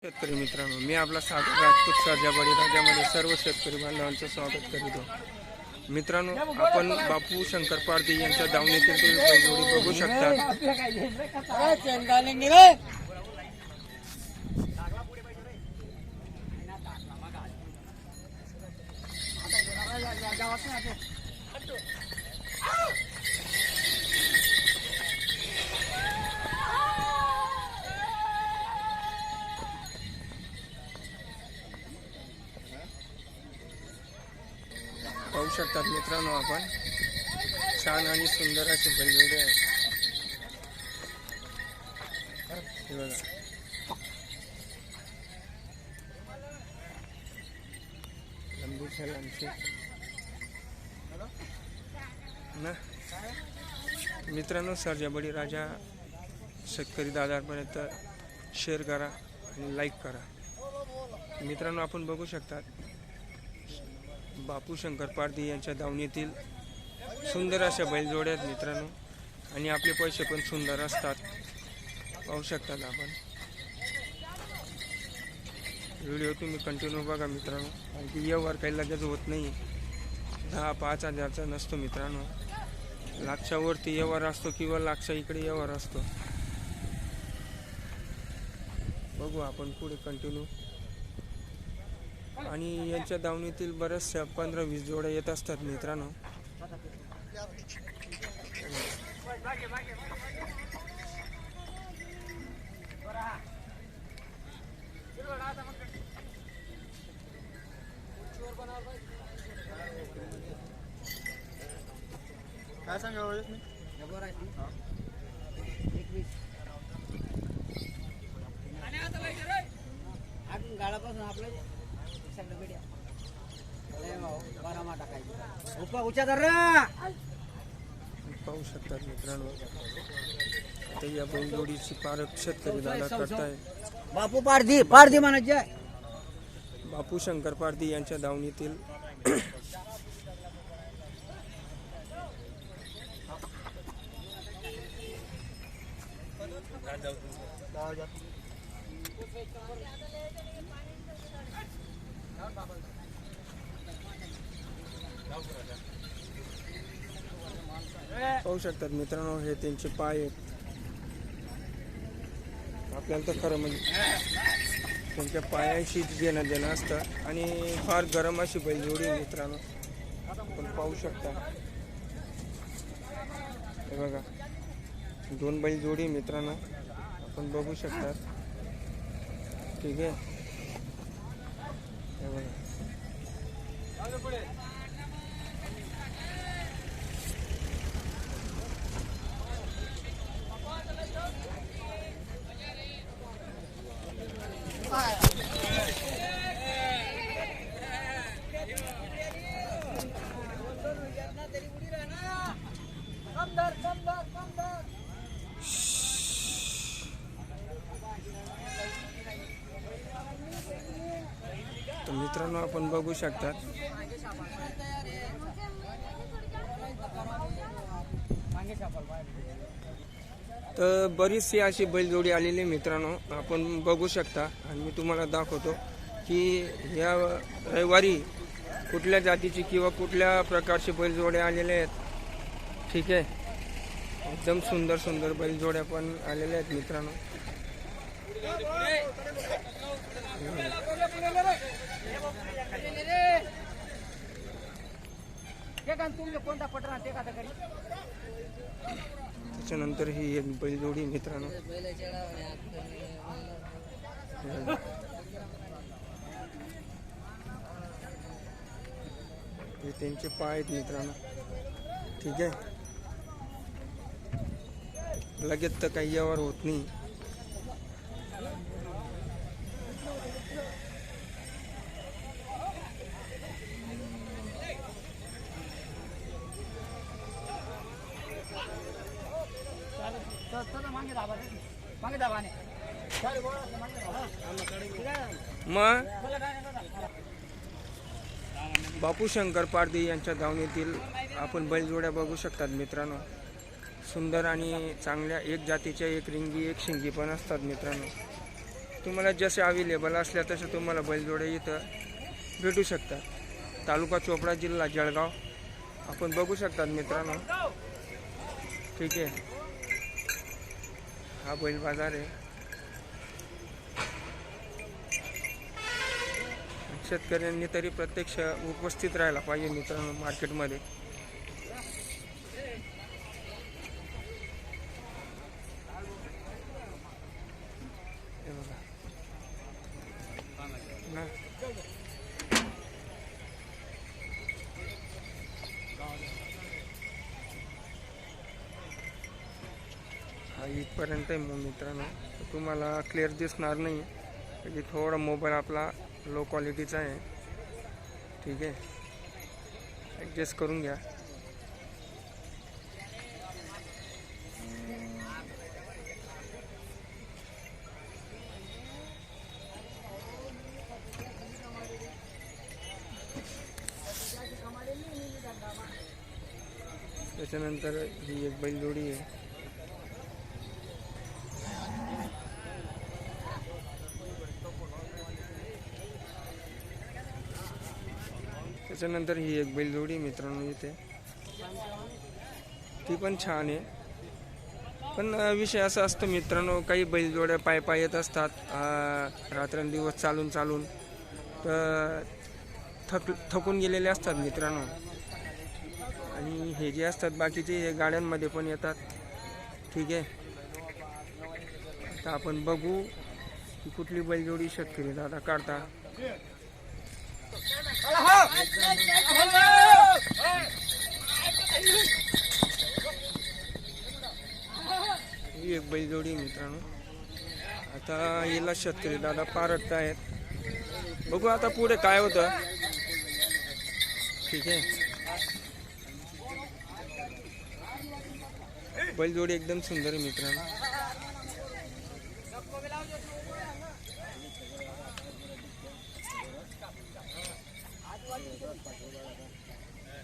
शेतकरी मित्रांनो, मी आपला सागर राजपूत सर्जा बळीराजामध्ये सर्व शेतकरी बांधवांचं स्वागत करीतो. मित्रांनो, आपण बापू शंकर पारधी यांच्या दावणीतील बैलजोडी बघू शकता. पाहू शकतात मित्रांनो, आपण छान आणि सुंदर असे बैलजोडी आहे. हे बघा, लंबी खेळांची ना. मित्रांनो, सर्जा बळीराजा शेतकरी दादापर्यंत शेअर करा आणि लाईक करा. मित्रांनो, आपण बघू शकतात बापू शंकर पारधी यांच्या दावणीतील सुंदर अशा बैलजोड्या आहेत मित्रांनो, आणि आपले पैसे पण सुंदर असतात. पाहू शकतात आपण. व्हिडिओ तुम्ही कंटिन्यू बघा मित्रांनो, आणखी व्यवहार काही लगेच होत नाही. 10-5 हजारचा नसतो मित्रांनो, लाखच्या वरती व्यवहार असतो किंवा लाखच्या इकडे व्यवहार असतो. बघू आपण पुढे कंटिन्यू. आणि यांच्या दावणीतील बऱ्याचशा 15-20 जोड्या येत असतात मित्रांनो. काय सांगा गाळापासून आपलं पाहू शकतात मित्रांनो, तर या बैलजोडीची पारख शेतकरी दादा करताय. बापू पारधी पारधी म्हणायचे बापू शंकर पारधी यांच्या दावणीतील पाहू शकतात मित्रांनो, हे त्यांचे पाय आहेत. आपल्याला तर खरं म्हणजे त्यांच्या पायाशी घेणं देणं असतं, आणि फार गरम अशी बैलजोडी मित्रांनो. आपण पाहू शकता, हे बघा, 2 बैलजोडी मित्रांनो आपण बघू शकतात. ठीक आहे, हे बघा. तर मित्रांनो, आपण बघू शकतात तर बरीचशी अशी बैलजोडी आलेली मित्रांनो आपण बघू शकता. आणि मी तुम्हाला दाखवतो की या रविवारी कुठल्या जातीची किंवा कुठल्या प्रकारचे बैलजोड्या आलेले आहेत. ठीक आहे, एकदम सुंदर सुंदर बैलजोड्या पण आलेल्या आहेत मित्रांनो. त्याच्यानंतर ही एक बैलजोडी मित्रांनो, हे त्यांचे पाय आहेत मित्रांनो. ठीक आहे, लगेच तर काही व्यवहार होत नाही. मग बापू शंकर पारधी यांच्या दावणीतील आपण बैलजोड्या बघू शकतात मित्रांनो. सुंदर आणि चांगल्या एक जातीच्या, एक रिंगी एक शिंगी पण असतात मित्रांनो. तुम्हाला जसे अवेलेबल असल्या तसे तुम्हाला बैलजोडे इथं भेटू शकतात. तालुका चोपडा, जिल्हा जळगाव. आपण बघू शकतात मित्रांनो. ठीक आहे, हा बैल बाजार आहे. शेतकऱ्यांनी तरी प्रत्यक्ष उपस्थित राहायला पाहिजे मित्रांनो मार्केटमध्ये. हे बघा ना. हा इथपर्यंत आहे मग मित्रांनो. तुम्हाला क्लिअर दिसणार नाही म्हणजे थोडा मोबाईल आपला लो क्वालिटीचा आहे. ठीक आहे, ॲडजस्ट करून घ्या. त्याच्यानंतर ही एक बैलजोडी आहे. त्याच्यानंतर ही एक बैलजोडी मित्रांनो इथे, ती पण छान आहे. पण विषय असा असतो मित्रांनो, काही बैलजोड्या पाय येत असतात रात्रंदिवस चालून चालून, तर थकून गेलेले असतात मित्रांनो. आणि हे जे असतात बाकीचे हे गाड्यांमध्ये पण येतात. ठीक आहे, आता आपण बघू की कुठली बैलजोडी शेतकरी दादा काढता. ही एक बैलजोडी मित्रांनो. आता याला शेतकरी दादा पारत आहेत. बघू आता पुढे काय होतं. ठीक आहे, बैलजोडी एकदम सुंदर आहे मित्रांनो.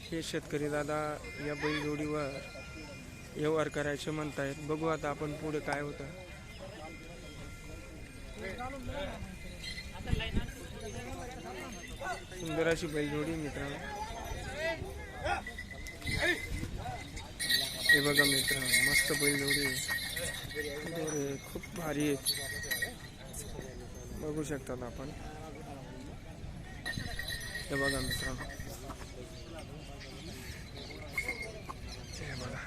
हे शेतकरी दादा या बैलजोडीवर व्यवहार करायचे म्हणतायत. बघू आता आपण पुढे काय होतं. सुंदर अशी बैलजोडी मित्रांनो. हे बघा मित्रांनो, मस्त बैलजोडी आहे. खूप भारी आहे, बघू शकतात आपण. हे बघा मित्रांनो, हे बघा.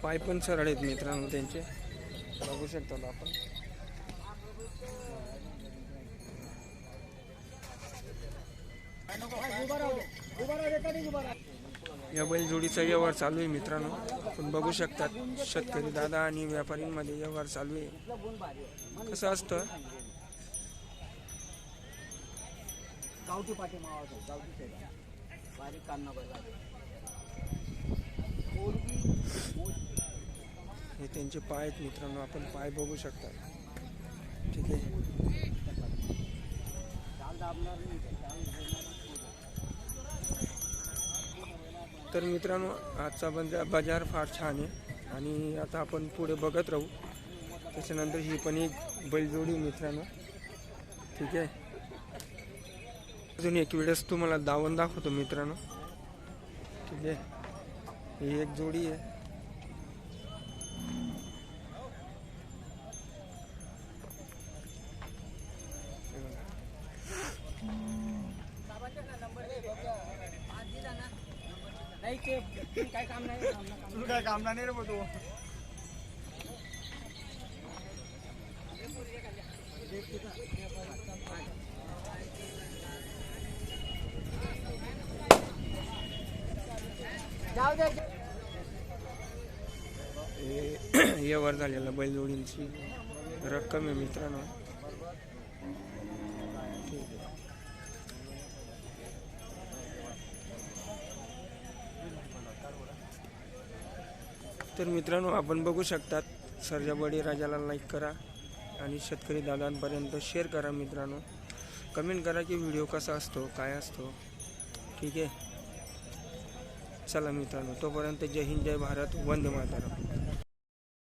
पाय पण सरळ आहेत मित्रांनो त्यांचे, बघू शकतो आपण. या बैलजोडीचा व्यवहार चालू आहे मित्रांनो. आपण बघू शकतात शेतकरी दादा आणि व्यापारींमध्ये व्यवहार चालू आहे. कसं असतं, गावठी पाठी मावा गावठी बारीक कान्ना हे त्यांचे पाय आहेत मित्रांनो. आपण पाय बघू शकता. ठीक आहे, तर मित्रांनो आजचा बाजार फार छान आहे. आणि आता आपण पुढे बघत राहू. त्याच्यानंतर ही पण एक बैलजोडी मित्रांनो. ठीक आहे, अजून एक वेळेस तुम्हाला दावण दाखवतो मित्रांनो. ठीक आहे, ही एक जोडी आहे. काय काम नाही रे तू. व्यवहार झालेला बैलजोडींची रक्कम आहे मित्रांनो. ठीक आहे, तर मित्रांनो आपण बघू शकतात. सर्जा बळीराजाला लाईक करा आणि शेतकरी दादांपर्यंत शेअर करा मित्रांनो. कमेंट करा की व्हिडिओ कसा असतो, काय असतो. ठीक आहे. चला मित्रांनो, तोपर्यंत जय हिंद, जय भारत, वंदे मातरम.